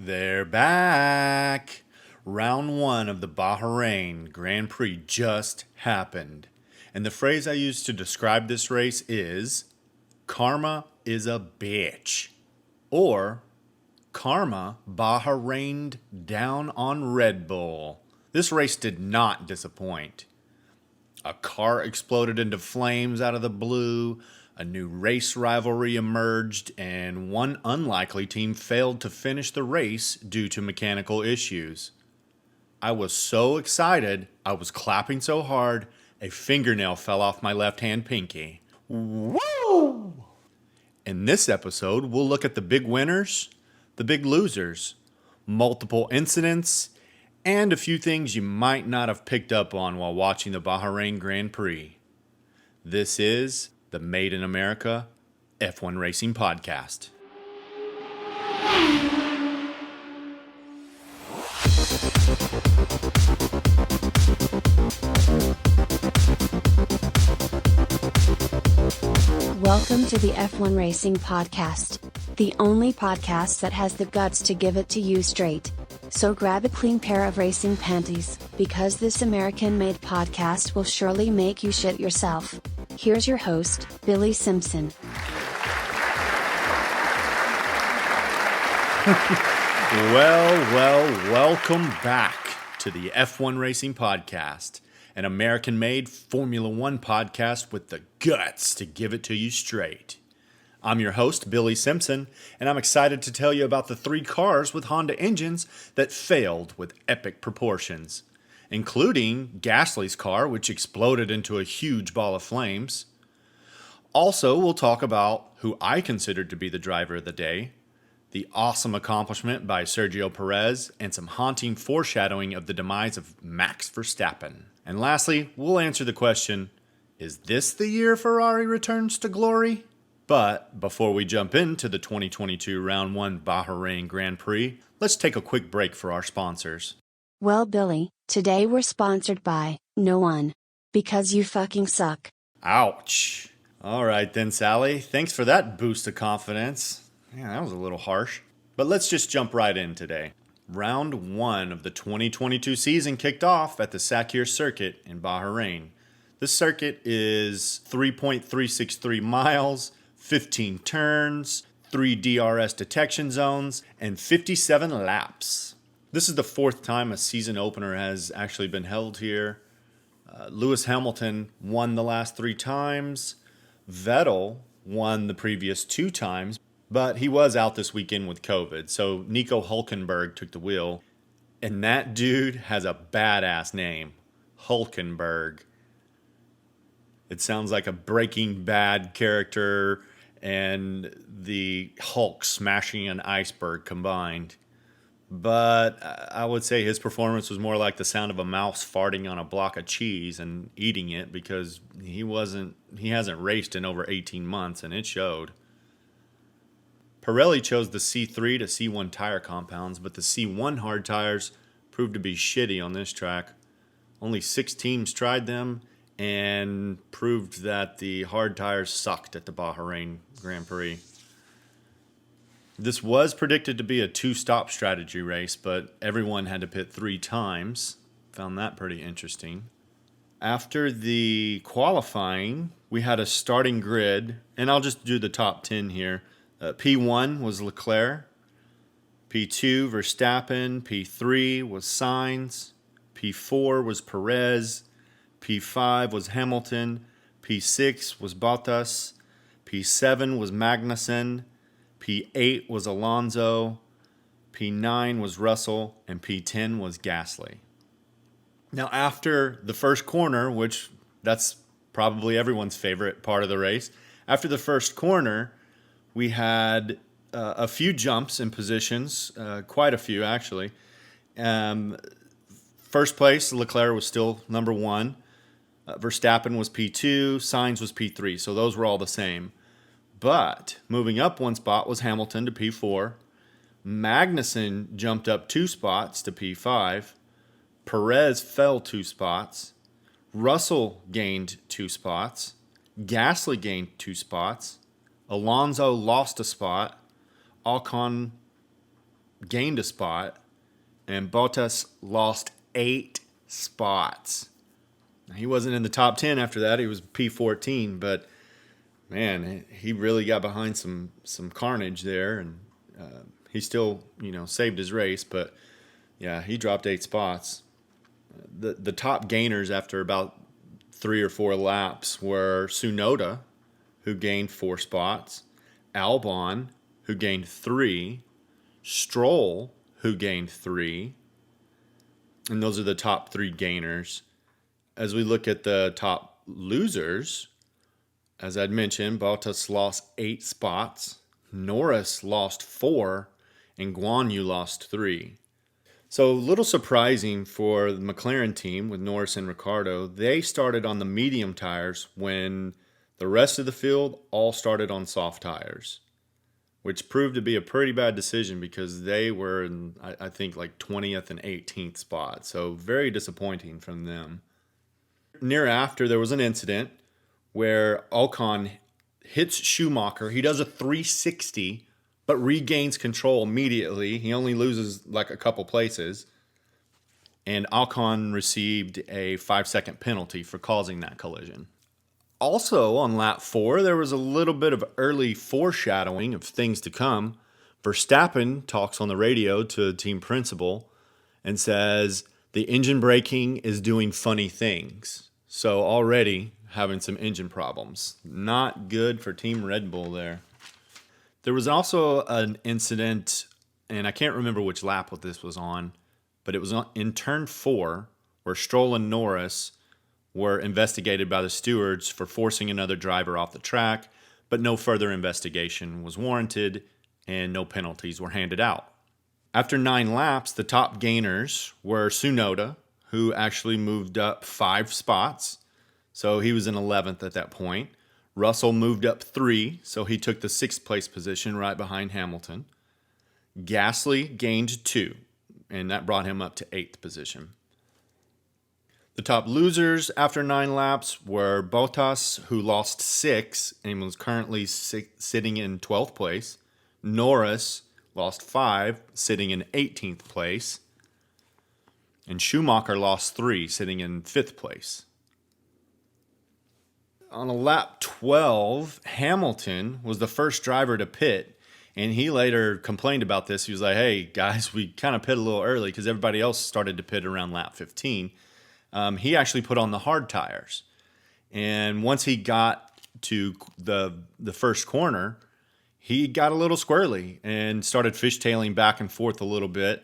They're back! Round 1 of the Bahrain Grand Prix just happened. And the phrase I use to describe this race is, karma is a bitch. Or, karma Bahrained down on Red Bull. This race did not disappoint. A car exploded into flames out of the blue, a new race rivalry emerged, and one unlikely team failed to finish the race due to mechanical issues. I was so excited, I was clapping so hard, a fingernail fell off my left-hand pinky. Woo! In this episode, we'll look at the big winners, the big losers, multiple incidents, and a few things you might not have picked up on while watching the Bahrain Grand Prix. This is the Made in America F1 Racing Podcast. Welcome to the F1 Racing Podcast, the only podcast that has the guts to give it to you straight. So grab a clean pair of racing panties, because this American-made podcast will surely make you shit yourself. Here's your host, Billy Simpson. Welcome back to the F1 Racing Podcast, an American-made Formula One podcast with the guts to give it to you straight. I'm your host, Billy Simpson, and I'm excited to tell you about the 3 cars with Honda engines that failed with epic proportions, including Gasly's car, which exploded into a huge ball of flames. Also, we'll talk about who I considered to be the driver of the day, the awesome accomplishment by Sergio Perez, and some haunting foreshadowing of the demise of Max Verstappen. And lastly, we'll answer the question, is this the year Ferrari returns to glory? But before we jump into the 2022 Round 1 Bahrain Grand Prix, let's take a quick break for our sponsors. Well, Billy, today we're sponsored by no one. Because you fucking suck. Ouch. All right then, Sally. Thanks for that boost of confidence. Yeah, that was a little harsh. But let's just jump right in today. Round 1 of the 2022 season kicked off at the Sakir circuit in Bahrain. This circuit is 3.363 miles, 15 turns, 3 DRS detection zones, and 57 laps. This is the 4th time a season opener has actually been held here. Lewis Hamilton won the last 3 times. Vettel won the previous 2 times, but he was out this weekend with COVID, so Nico Hülkenberg took the wheel. And that dude has a badass name, Hülkenberg. It sounds like a Breaking Bad character and the Hulk smashing an iceberg combined. But I would say his performance was more like the sound of a mouse farting on a block of cheese and eating it, because he hasn't raced in over 18 months, and it showed. Pirelli chose the C3 to C1 tire compounds, but the C1 hard tires proved to be shitty on this track. Only 6 teams tried them, and proved that the hard tires sucked at the Bahrain Grand Prix. This was predicted to be a 2-stop strategy race, but everyone had to pit 3 times. Found that pretty interesting. After the qualifying, we had a starting grid, and I'll just do the top 10 here. P1 was Leclerc, P2 Verstappen, P3 was Sainz, P4 was Perez, P5 was Hamilton, P6 was Bottas, P7 was Magnussen, P8 was Alonso, P9 was Russell, and P10 was Gasly. Now, after the first corner, which that's probably everyone's favorite part of the race, after the first corner, we had a few jumps in positions, quite a few actually. First place, Leclerc was still number 1. Verstappen was P2, Sainz was P3, so those were all the same. But moving up 1 spot was Hamilton to P4. Magnussen jumped up 2 spots to P5. Perez fell 2 spots. Russell gained 2 spots. Gasly gained 2 spots. Alonso lost a spot. Ocon gained a spot, and Bottas lost 8 spots. He wasn't in the top 10 after that. He was P14, but man, he really got behind some carnage there, and he still, saved his race. But yeah, he dropped 8 spots. The top gainers after about 3 or 4 laps were Tsunoda, who gained 4 spots, Albon, who gained 3, Stroll, who gained 3, and those are the top 3 gainers. As we look at the top losers, as I'd mentioned, Bottas lost 8 spots, Norris lost 4, and Guan Yu lost 3. So a little surprising for the McLaren team with Norris and Ricciardo. They started on the medium tires when the rest of the field all started on soft tires, which proved to be a pretty bad decision because they were in, I think, like 20th and 18th spot. So very disappointing from them. Near after, there was an incident where Ocon hits Schumacher. He does a 360, but regains control immediately. He only loses like a couple places. And Ocon received a 5-second penalty for causing that collision. Also, on lap 4, there was a little bit of early foreshadowing of things to come. Verstappen talks on the radio to the team principal and says the engine braking is doing funny things. So already having some engine problems. Not good for Team Red Bull there. There was also an incident, and I can't remember which lap what this was on, but it was in turn 4 where Stroll and Norris were investigated by the stewards for forcing another driver off the track, but no further investigation was warranted and no penalties were handed out. After 9 laps, the top gainers were Tsunoda, who actually moved up 5 spots, so he was in 11th at that point. Russell moved up 3, so he took the 6th place position right behind Hamilton. Gasly gained 2, and that brought him up to 8th position. The top losers after 9 laps were Bottas, who lost 6 and was currently sitting in 12th place. Norris lost 5, sitting in 18th place. And Schumacher lost 3, sitting in 5th place. On a lap 12, Hamilton was the first driver to pit, and he later complained about this. He was like, hey, guys, we kind of pit a little early because everybody else started to pit around lap 15. He actually put on the hard tires. And once he got to the first corner, he got a little squirrely and started fishtailing back and forth a little bit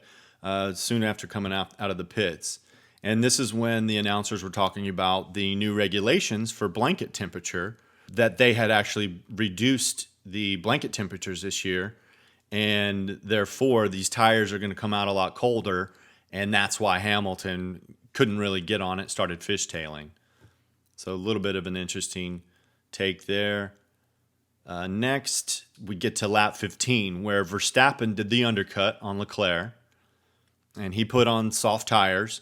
soon after coming out of the pits. And this is when the announcers were talking about the new regulations for blanket temperature, that they had actually reduced the blanket temperatures this year. And therefore, these tires are going to come out a lot colder. And that's why Hamilton couldn't really get on it, started fishtailing. So a little bit of an interesting take there. Next, we get to lap 15, where Verstappen did the undercut on Leclerc, and he put on soft tires.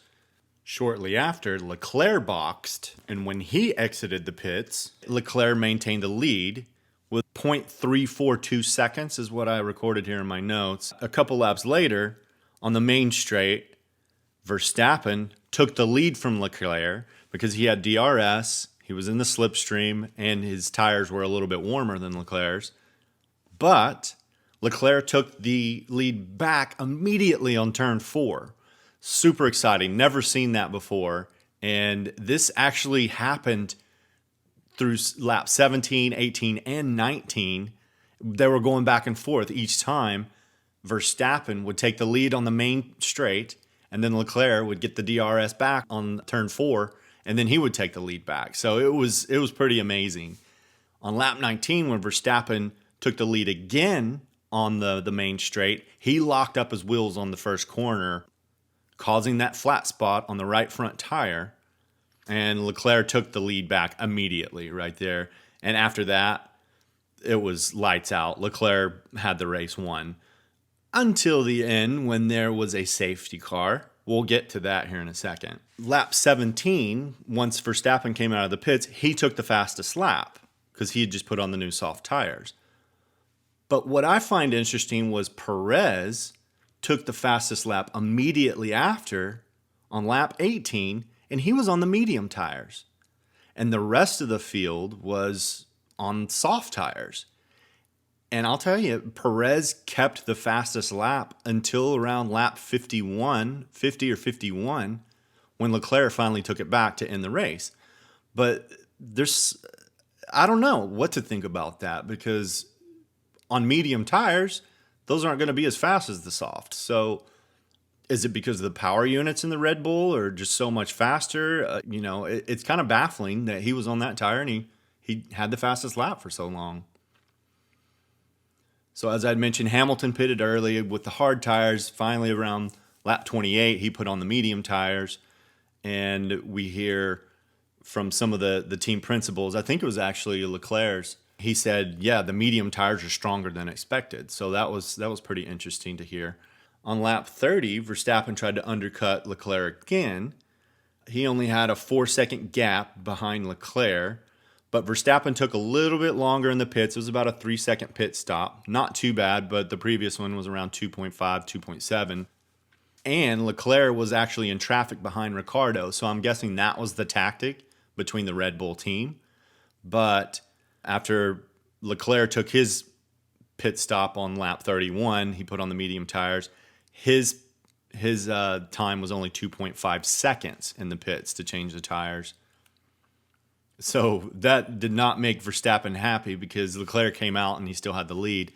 Shortly after, Leclerc boxed, and when he exited the pits, Leclerc maintained the lead with 0.342 seconds is what I recorded here in my notes. A couple laps later, on the main straight, Verstappen took the lead from Leclerc because he had DRS, he was in the slipstream, and his tires were a little bit warmer than Leclerc's. But Leclerc took the lead back immediately on turn 4. Super exciting. Never seen that before. And this actually happened through lap 17, 18, and 19. They were going back and forth each time. Verstappen would take the lead on the main straight, and then Leclerc would get the DRS back on turn 4, and then he would take the lead back. So it was pretty amazing. On lap 19, when Verstappen took the lead again on the main straight, he locked up his wheels on the first corner, causing that flat spot on the right front tire, and Leclerc took the lead back immediately right there. And after that, it was lights out. Leclerc had the race won. Until the end, when there was a safety car. We'll get to that here in a second. Lap 17, once Verstappen came out of the pits, he took the fastest lap because he had just put on the new soft tires. But what I find interesting was Perez took the fastest lap immediately after on lap 18, and he was on the medium tires. And the rest of the field was on soft tires. And I'll tell you, Perez kept the fastest lap until around lap 50 or 51, when Leclerc finally took it back to end the race. But I don't know what to think about that, because on medium tires, those aren't going to be as fast as the soft. So is it because of the power units in the Red Bull, or just so much faster? It's kind of baffling that he was on that tire and he had the fastest lap for so long. So as I'd mentioned, Hamilton pitted early with the hard tires. Finally, around lap 28, he put on the medium tires. And we hear from some of the team principals, I think it was actually Leclerc's, he said, yeah, the medium tires are stronger than expected. So that was pretty interesting to hear. On lap 30, Verstappen tried to undercut Leclerc again. He only had a 4-second gap behind Leclerc, but Verstappen took a little bit longer in the pits. It was about a 3-second pit stop. Not too bad, but the previous one was around 2.5, 2.7. And Leclerc was actually in traffic behind Ricciardo, so I'm guessing that was the tactic between the Red Bull team. But after Leclerc took his pit stop on lap 31, he put on the medium tires. His time was only 2.5 seconds in the pits to change the tires. So that did not make Verstappen happy, because Leclerc came out and he still had the lead.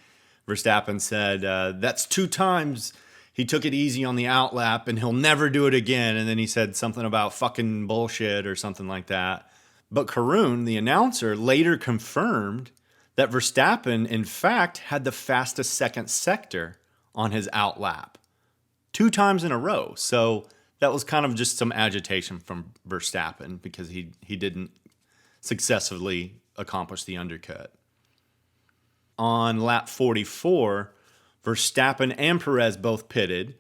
Verstappen said, that's 2 times he took it easy on the outlap and he'll never do it again. And then he said something about fucking bullshit or something like that. But Karun, the announcer, later confirmed that Verstappen, in fact, had the fastest second sector on his outlap 2 times in a row. So that was kind of just some agitation from Verstappen, because he didn't successfully accomplish the undercut. On lap 44, Verstappen and Perez both pitted.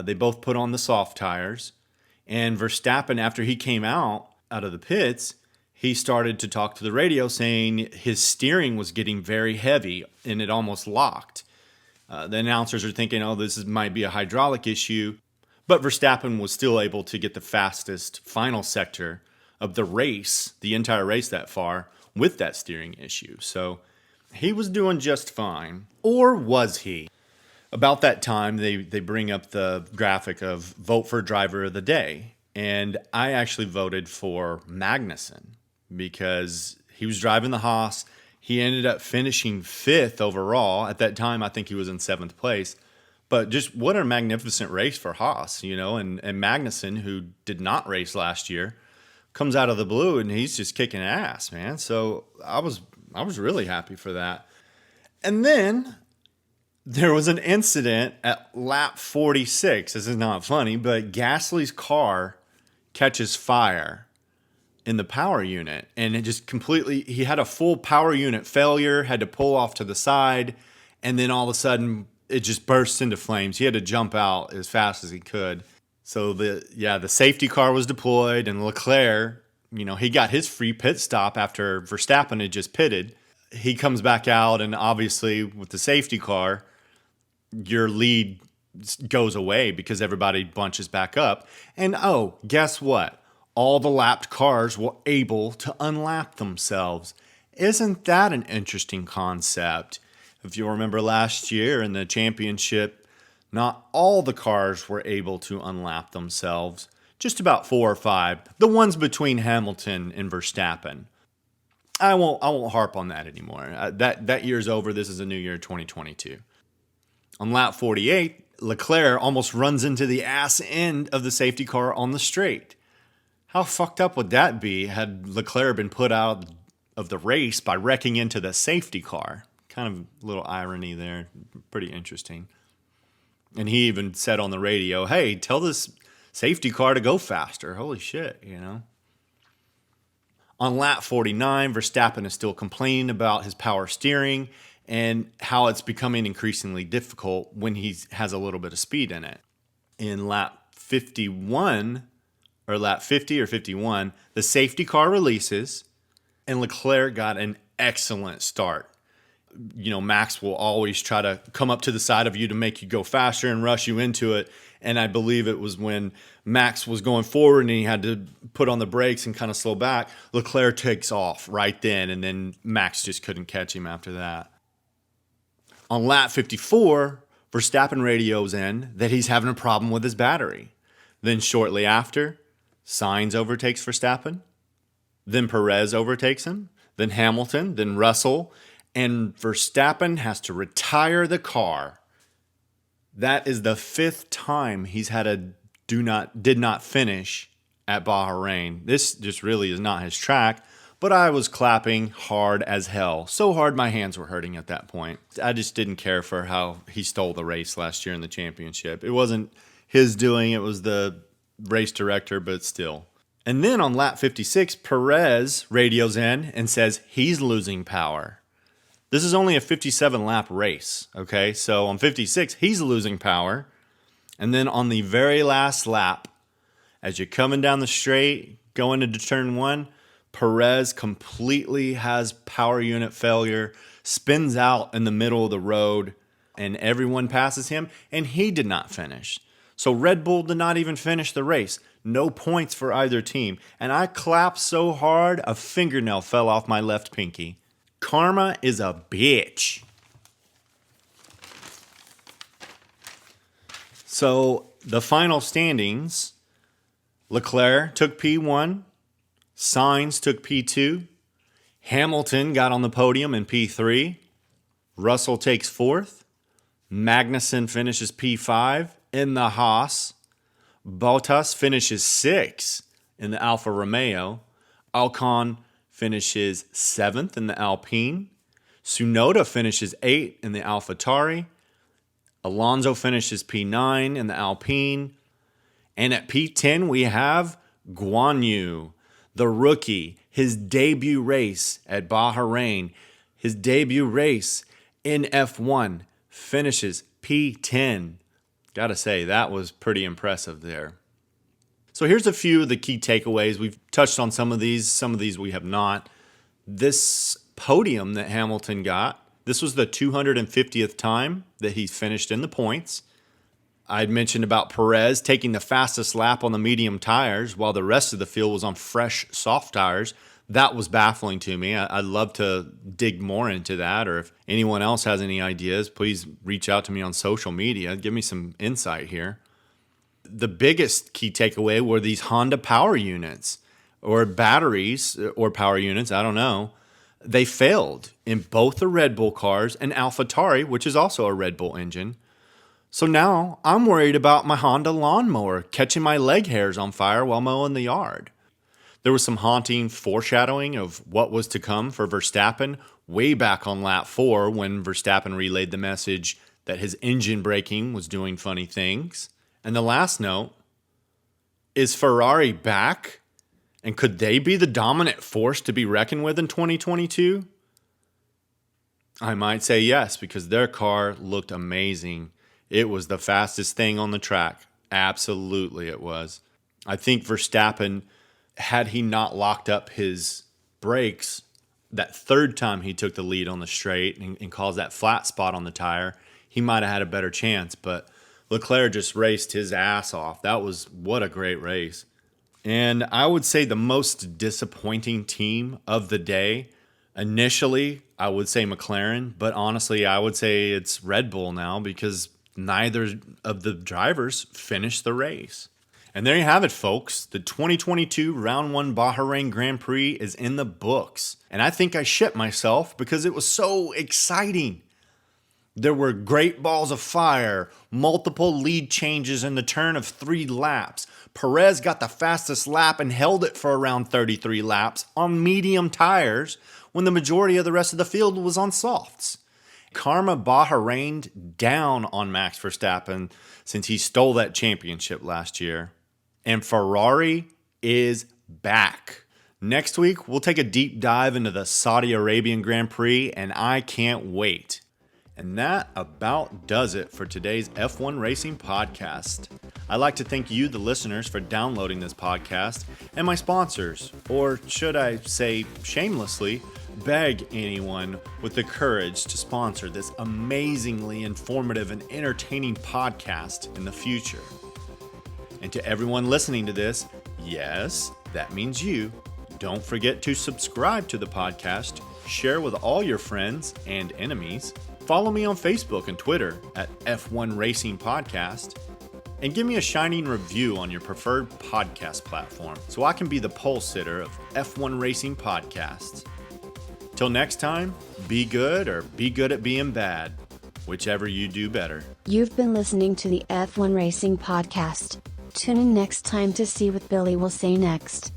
They both put on the soft tires. And Verstappen, after he came out of the pits, he started to talk to the radio saying his steering was getting very heavy and it almost locked. The announcers are thinking, this might be a hydraulic issue. But Verstappen was still able to get the fastest final sector of the race, the entire race that far, with that steering issue. So he was doing just fine. Or was he? About that time, they bring up the graphic of vote for driver of the day. And I actually voted for Magnussen, because he was driving the Haas. He ended up finishing 5th overall. At that time, I think he was in 7th place. But just what a magnificent race for Haas, and Magnussen, who did not race last year, comes out of the blue and he's just kicking ass, man. So I was really happy for that. And then there was an incident at lap 46. This is not funny, but Gasly's car catches fire in the power unit, and it just completely, he had a full power unit failure, had to pull off to the side, and then all of a sudden it just bursts into flames. He had to jump out as fast as he could. So the safety car was deployed, and Leclerc, he got his free pit stop after Verstappen had just pitted. He comes back out, and obviously with the safety car, your lead goes away because everybody bunches back up. And guess what? All the lapped cars were able to unlap themselves. Isn't that an interesting concept? If you remember last year in the championship, not all the cars were able to unlap themselves. Just about 4 or 5. The ones between Hamilton and Verstappen. I won't harp on that anymore. That year's over. This is a new year, 2022. On lap 48, Leclerc almost runs into the ass end of the safety car on the straight. How fucked up would that be had Leclerc been put out of the race by wrecking into the safety car? Kind of a little irony there. Pretty interesting. And he even said on the radio, hey, tell this safety car to go faster. Holy shit, On lap 49, Verstappen is still complaining about his power steering and how it's becoming increasingly difficult when he has a little bit of speed in it. In lap 51, or lap 50 or 51, the safety car releases, and Leclerc got an excellent start. Max will always try to come up to the side of you to make you go faster and rush you into it. And I believe it was when Max was going forward and he had to put on the brakes and kind of slow back, Leclerc takes off right then, and then Max just couldn't catch him after that. On lap 54, Verstappen radios in that he's having a problem with his battery. Then shortly after, Sainz overtakes Verstappen. Then Perez overtakes him. Then Hamilton. Then Russell. And Verstappen has to retire the car. That is the 5th time he's had a did not finish at Bahrain. This just really is not his track, but I was clapping hard as hell. So hard my hands were hurting at that point. I just didn't care for how he stole the race last year in the championship. It wasn't his doing, it was the race director, but still. And then on lap 56, Perez radios in and says he's losing power. This is only a 57-lap race, okay? So on 56, he's losing power. And then on the very last lap, as you're coming down the straight, going into turn 1, Perez completely has power unit failure, spins out in the middle of the road, and everyone passes him, and he did not finish. So Red Bull did not even finish the race. No points for either team. And I clapped so hard, a fingernail fell off my left pinky. Karma is a bitch. So the final standings, Leclerc took P1, Sainz took P2, Hamilton got on the podium in P3, Russell takes 4th, Magnussen finishes P5 in the Haas, Bottas finishes 6th in the Alfa Romeo, Ocon finishes 7th in the Alpine. Tsunoda finishes 8th in the AlphaTauri. Alonso finishes P9 in the Alpine. And at P10, we have Guan Yu, the rookie, his debut race at Bahrain, his debut race in F1, finishes P10. Gotta say, that was pretty impressive there. So here's a few of the key takeaways. We've touched on some of these we have not. This podium that Hamilton got, this was the 250th time that he finished in the points. I'd mentioned about Perez taking the fastest lap on the medium tires while the rest of the field was on fresh, soft tires. That was baffling to me. I'd love to dig more into that, or if anyone else has any ideas, please reach out to me on social media. Give me some insight here. The biggest key takeaway were these Honda power units or batteries or power units, I don't know. They failed in both the Red Bull cars and AlphaTauri, which is also a Red Bull engine. So now I'm worried about my Honda lawnmower catching my leg hairs on fire while mowing the yard. There was some haunting foreshadowing of what was to come for Verstappen way back on lap 4 when Verstappen relayed the message that his engine braking was doing funny things. And the last note, is Ferrari back? And could they be the dominant force to be reckoned with in 2022? I might say yes, because their car looked amazing. It was the fastest thing on the track. Absolutely it was. I think Verstappen, had he not locked up his brakes that third time he took the lead on the straight and caused that flat spot on the tire, he might have had a better chance. But Leclerc just raced his ass off. What a great race. And I would say the most disappointing team of the day, initially, I would say McLaren, but honestly, I would say it's Red Bull now because neither of the drivers finished the race. And there you have it, folks. The 2022 Round 1 Bahrain Grand Prix is in the books. And I think I shit myself because it was so exciting. There were great balls of fire, multiple lead changes in the turn of 3 laps. Perez got the fastest lap and held it for around 33 laps on medium tires when the majority of the rest of the field was on softs. Karma Bahrained down on Max Verstappen since he stole that championship last year. And Ferrari is back. Next week, we'll take a deep dive into the Saudi Arabian Grand Prix, and I can't wait. And that about does it for today's F1 Racing Podcast. I'd like to thank you, the listeners, for downloading this podcast, and my sponsors, or should I say shamelessly, beg anyone with the courage to sponsor this amazingly informative and entertaining podcast in the future. And to everyone listening to this, yes, that means you. Don't forget to subscribe to the podcast, share with all your friends and enemies, follow me on Facebook and Twitter at F1 Racing Podcast, and give me a shining review on your preferred podcast platform so I can be the pole sitter of F1 Racing Podcasts. Till next time, be good or be good at being bad, whichever you do better. You've been listening to the F1 Racing Podcast. Tune in next time to see what Billy will say next.